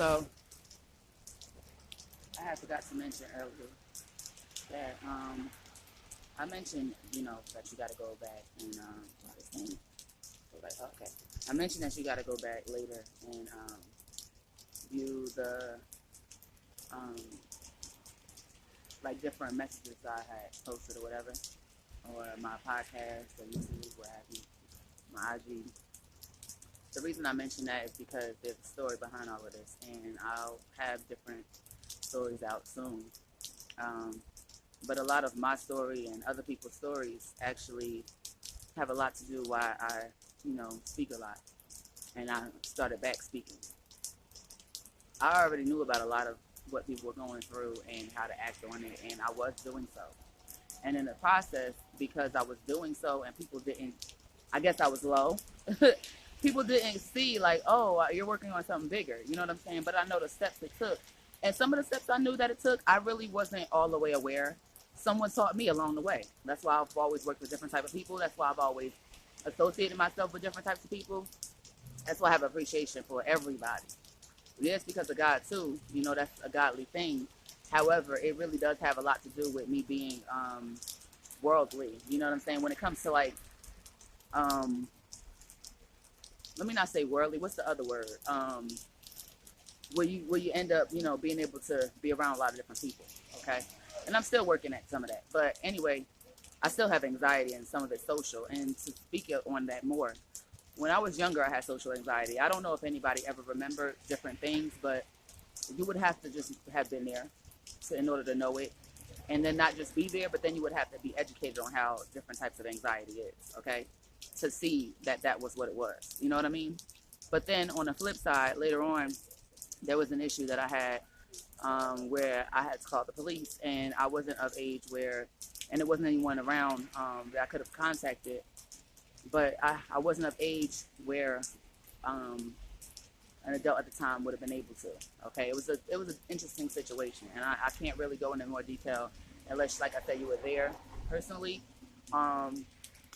So I had forgot to mention earlier that I mentioned, that you got to go back and this thing. Like, okay, I mentioned that you got to go back later and view the um, like different messages I had posted or whatever, or my podcast or YouTube, what have you, my IG. The reason I mention that is because there's a story behind all of this, and I'll have different stories out soon. Um, but a lot of my story and other people's stories actually have a lot to do why I, speak a lot, and I started back speaking. I already knew about a lot of what people were going through and how to act on it, and I was doing so. And in the process, because I was doing so and people didn't, I guess I was low. People didn't see like, oh, you're working on something bigger. You know what I'm saying? But I know the steps it took. And some of the steps I knew that it took, I really wasn't all the way aware. Someone taught me along the way. That's why I've always worked with different types of people. That's why I've always associated myself with different types of people. That's why I have appreciation for everybody. Yes, because of God too. That's a godly thing. However, it really does have a lot to do with me being worldly. You know what I'm saying? When it comes to like, let me not say worldly. What's the other word? Where you end up, being able to be around a lot of different people. Okay, and I'm still working at some of that. But anyway, I still have anxiety and some of it social. And to speak on that more, when I was younger, I had social anxiety. I don't know if anybody ever remembered different things, but you would have to just have been there in order to know it. And then not just be there, but then you would have to be educated on how different types of anxiety is, okay? To see that that was what it was. You know what I mean? But then on the flip side, later on, there was an issue that I had where I had to call the police, and I wasn't of age and there wasn't anyone around that I could have contacted. But I wasn't of age where an adult at the time would have been able to. Okay, it was an interesting situation, and I can't really go into more detail unless, like I said, you were there personally,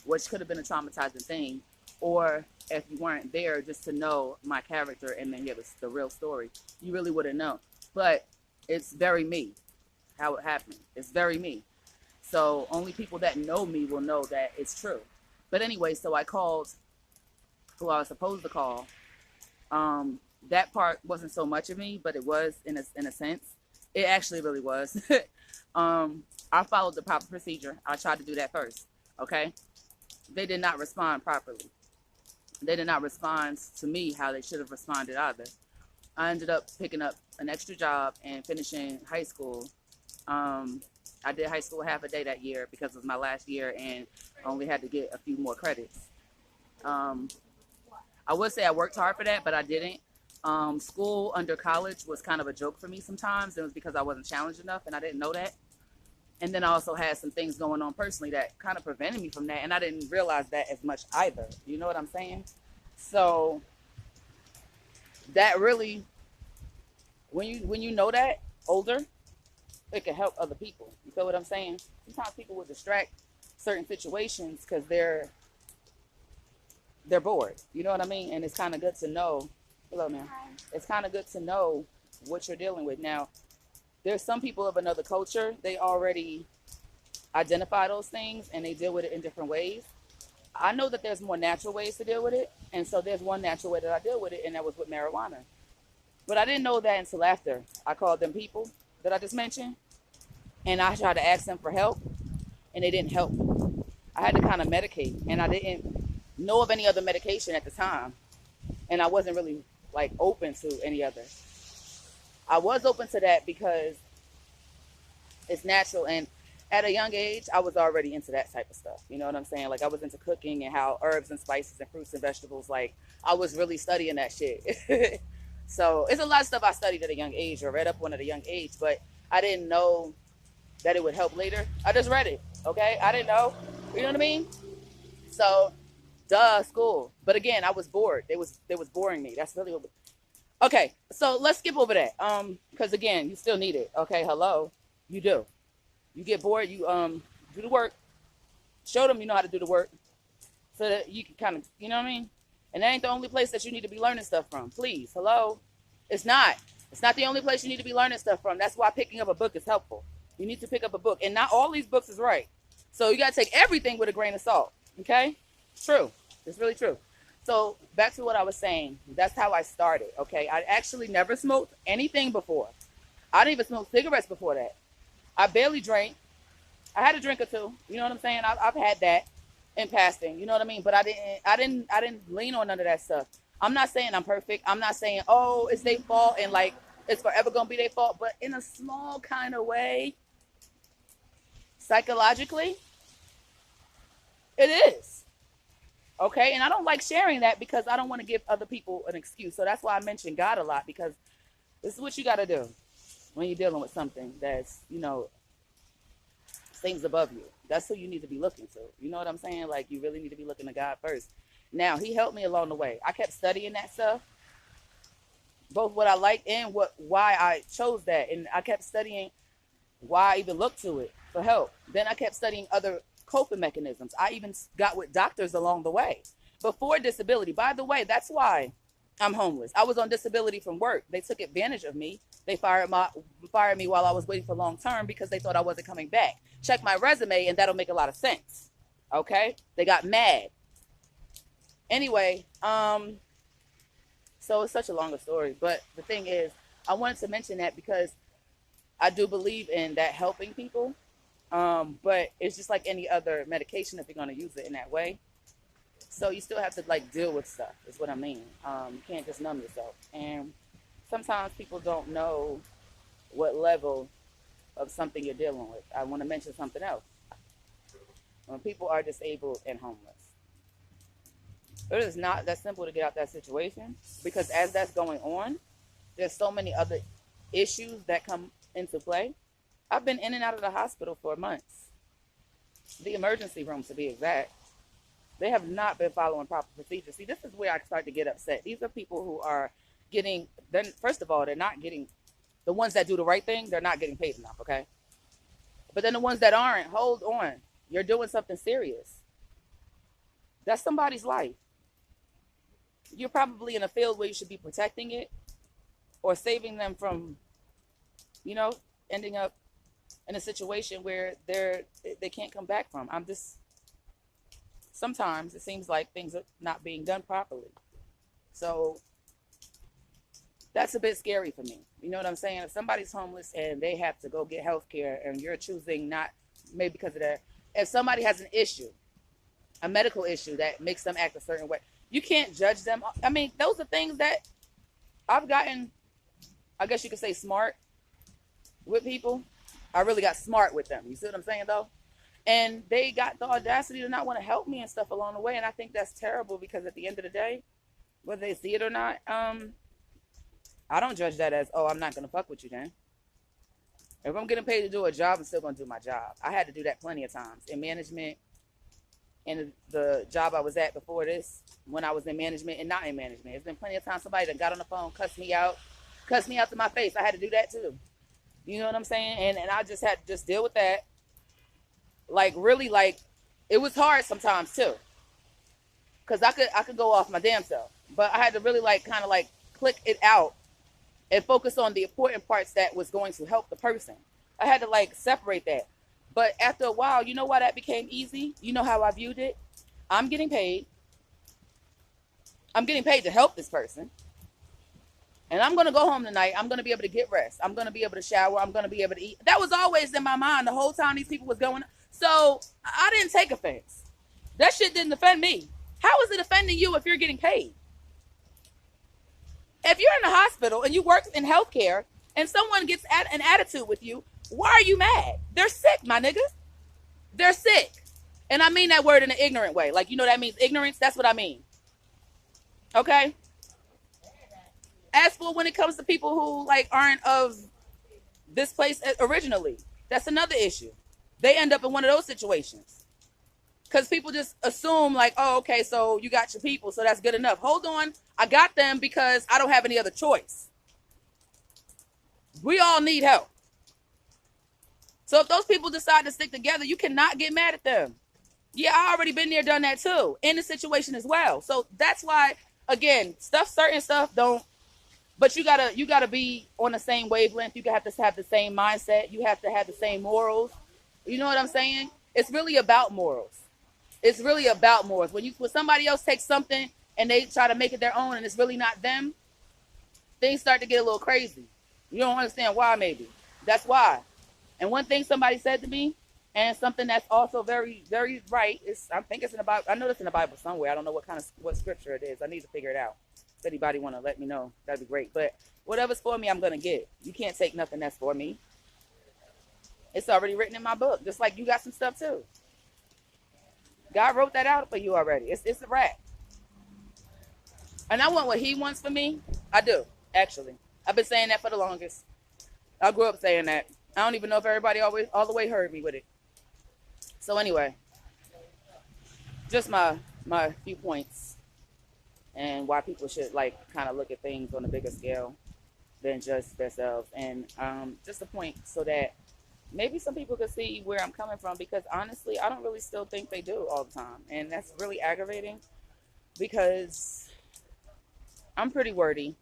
which could have been a traumatizing thing, or if you weren't there, just to know my character and then hear the real story, you really wouldn't know. But it's very me, how it happened. It's very me. So only people that know me will know that it's true. But anyway, so I called who I was supposed to call. That part wasn't so much of me, but it was in a sense. It actually really was. I followed the proper procedure. I tried to do that first. Okay. They did not respond properly. They did not respond to me how they should have responded either. I ended up picking up an extra job and finishing high school. I did high school half a day that year because it was my last year and I only had to get a few more credits. I would say I worked hard for that, but I didn't. School under college was kind of a joke for me sometimes. It was because I wasn't challenged enough and I didn't know that. And then I also had some things going on personally that kind of prevented me from that. And I didn't realize that as much either. You know what I'm saying? So that really, when you know that older, it can help other people. You feel what I'm saying? Sometimes people will distract certain situations because they're bored. You know what I mean? And it's kind of good to know. Hello, man. It's kind of good to know what you're dealing with. Now, there's some people of another culture. They already identify those things and they deal with it in different ways. I know that there's more natural ways to deal with it. And so there's one natural way that I deal with it, and that was with marijuana. But I didn't know that until after I called them people that I just mentioned. And I tried to ask them for help, and they didn't help. I had to kind of medicate, and I didn't know of any other medication at the time. And I wasn't really like open to any other. I was open to that because it's natural, and at a young age, I was already into that type of stuff. You know what I'm saying? Like I was into cooking and how herbs and spices and fruits and vegetables, like I was really studying that shit. So it's a lot of stuff I studied at a young age or read up on at a young age, but I didn't know that it would help later. I just read it, okay? I didn't know, you know what I mean? So, school. But again, I was bored. It was boring me. That's really what. Okay, so let's skip over that. Because again, you still need it. Okay, hello, you do. You get bored, you do the work. Show them you know how to do the work, so that you can kind of, you know what I mean? And that ain't the only place that you need to be learning stuff from. Please, hello, it's not. It's not the only place you need to be learning stuff from. That's why picking up a book is helpful. You need to pick up a book. And not all these books is right. So you got to take everything with a grain of salt. Okay? True. It's really true. So back to what I was saying. That's how I started. Okay? I actually never smoked anything before. I didn't even smoke cigarettes before that. I barely drank. I had a drink or two. You know what I'm saying? I've had that in passing. You know what I mean? But I didn't lean on none of that stuff. I'm not saying I'm perfect. I'm not saying, oh, it's their fault and like it's forever gonna be their fault. But in a small kind of way, psychologically, it is. Okay? And I don't like sharing that because I don't want to give other people an excuse. So that's why I mention God a lot, because this is what you got to do when you're dealing with something that's, you know, things above you. That's who you need to be looking to. You know what I'm saying? Like, you really need to be looking to God first. Now, he helped me along the way. I kept studying that stuff, both what I liked and why I chose that. And I kept studying why I even looked to it for help. Then I kept studying other coping mechanisms. I even got with doctors along the way before disability. By the way, that's why I'm homeless. I was on disability from work. They took advantage of me. They fired me while I was waiting for long term because they thought I wasn't coming back. Check my resume and that'll make a lot of sense. Okay? They got mad. Anyway, so it's such a longer story, but the thing is, I wanted to mention that because I do believe in that helping people. But it's just like any other medication if you're going to use it in that way. So you still have to like deal with stuff is what I mean. You can't just numb yourself. And sometimes people don't know what level of something you're dealing with. I want to mention something else. When people are disabled and homeless, it is not that simple to get out that situation, because as that's going on, there's so many other issues that come into play. I've been in and out of the hospital for months. The emergency room, to be exact. They have not been following proper procedures. See, this is where I start to get upset. These are people who are getting, first of all, they're not getting, the ones that do the right thing, they're not getting paid enough, okay? But then the ones that aren't, hold on. You're doing something serious. That's somebody's life. You're probably in a field where you should be protecting it or saving them from, you know, ending up in a situation where they can't come back from. Sometimes it seems like things are not being done properly. So that's a bit scary for me. You know what I'm saying? If somebody's homeless and they have to go get health care and you're choosing not, maybe because of that, if somebody has an issue, a medical issue that makes them act a certain way, you can't judge them. I mean, those are things that I've gotten, I guess you could say, smart with people. I really got smart with them. You see what I'm saying, though? And they got the audacity to not want to help me and stuff along the way. And I think that's terrible, because at the end of the day, whether they see it or not, I don't judge that as, oh, I'm not going to fuck with you then. If I'm getting paid to do a job, I'm still going to do my job. I had to do that plenty of times in management, and the job I was at before this, when I was in management and not in management. There's been plenty of times somebody that got on the phone, cussed me out to my face. I had to do that too. You know what I'm saying? And I just had to just deal with that. Like, really, like, it was hard sometimes too. Because I could go off my damn self. But I had to really, like, kind of, like, click it out and focus on the important parts that was going to help the person. I had to, like, separate that. But after a while, you know why that became easy? You know how I viewed it? I'm getting paid. I'm getting paid to help this person. And I'm going to go home tonight. I'm going to be able to get rest. I'm going to be able to shower. I'm going to be able to eat. That was always in my mind the whole time these people was going. So I didn't take offense. That shit didn't offend me. How is it offending you if you're getting paid? If you're in the hospital and you work in healthcare and someone gets an attitude with you, why are you mad? They're sick, my nigga. They're sick. And I mean that word in an ignorant way. Like, you know, that means ignorance. That's what I mean. Okay? As for when it comes to people who, like, aren't of this place originally, that's another issue. They end up in one of those situations. Because people just assume, like, oh, okay, so you got your people, so that's good enough. Hold on. I got them because I don't have any other choice. We all need help. So if those people decide to stick together, you cannot get mad at them. Yeah, I already been there, done that too, in the situation as well. So that's why, again, certain stuff don't But you gotta be on the same wavelength. You have to have the same mindset. You have to have the same morals. You know what I'm saying? It's really about morals. It's really about morals. When somebody else takes something and they try to make it their own and it's really not them, things start to get a little crazy. You don't understand why, maybe. That's why. And one thing somebody said to me, and something that's also very, very right, is I think it's in the Bible. I know it's in the Bible somewhere. I don't know what scripture it is. I need to figure it out. If anybody want to let me know, that'd be great. But whatever's for me, I'm gonna get. You can't take nothing that's for me. It's already written in my book. Just like you got some stuff too. God wrote that out for you already. It's a wrap. And I want what He wants for me. I do, actually. I've been saying that for the longest. I grew up saying that. I don't even know if everybody always all the way heard me with it. So anyway, just my few points and why people should like kind of look at things on a bigger scale than just themselves, and just a point so that maybe some people could see where I'm coming from, because honestly, I don't really still think they do all the time, and that's really aggravating because I'm pretty wordy.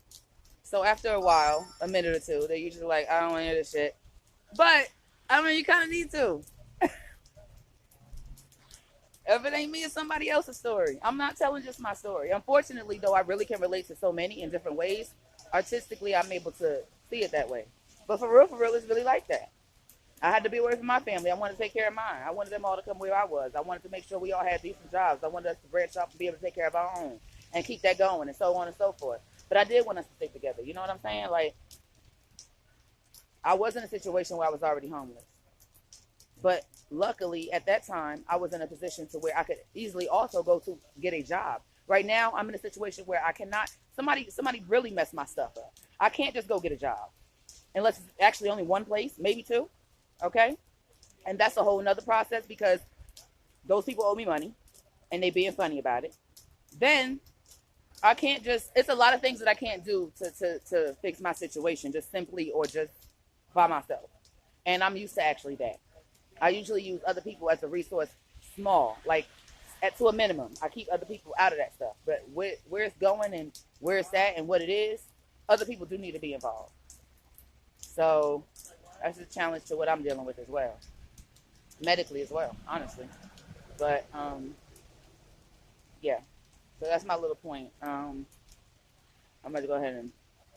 So after a while, a minute or two, they're usually like, I don't want to hear this shit. But I mean, you kind of need to. If it ain't me, it's somebody else's story. I'm not telling just my story. Unfortunately, though, I really can relate to so many in different ways. Artistically, I'm able to see it that way. But for real, it's really like that. I had to be away from my family. I wanted to take care of mine. I wanted them all to come where I was. I wanted to make sure we all had decent jobs. I wanted us to branch off and be able to take care of our own and keep that going and so on and so forth. But I did want us to stick together. You know what I'm saying? Like, I was in a situation where I was already homeless. But luckily, at that time, I was in a position to where I could easily also go to get a job. Right now, I'm in a situation where I cannot. Somebody really messed my stuff up. I can't just go get a job unless it's actually only one place, maybe two. Okay, and that's a whole nother process because those people owe me money, and they being funny about it. Then I can't just. It's a lot of things that I can't do to fix my situation just simply or just by myself, and I'm used to actually that. I usually use other people as a resource, small, like to a minimum. I keep other people out of that stuff. But where it's going and where it's at and what it is, other people do need to be involved. So that's a challenge to what I'm dealing with as well, medically as well, honestly. But yeah. So that's my little point. I'm going to go ahead and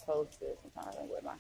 post this. I'm trying to where my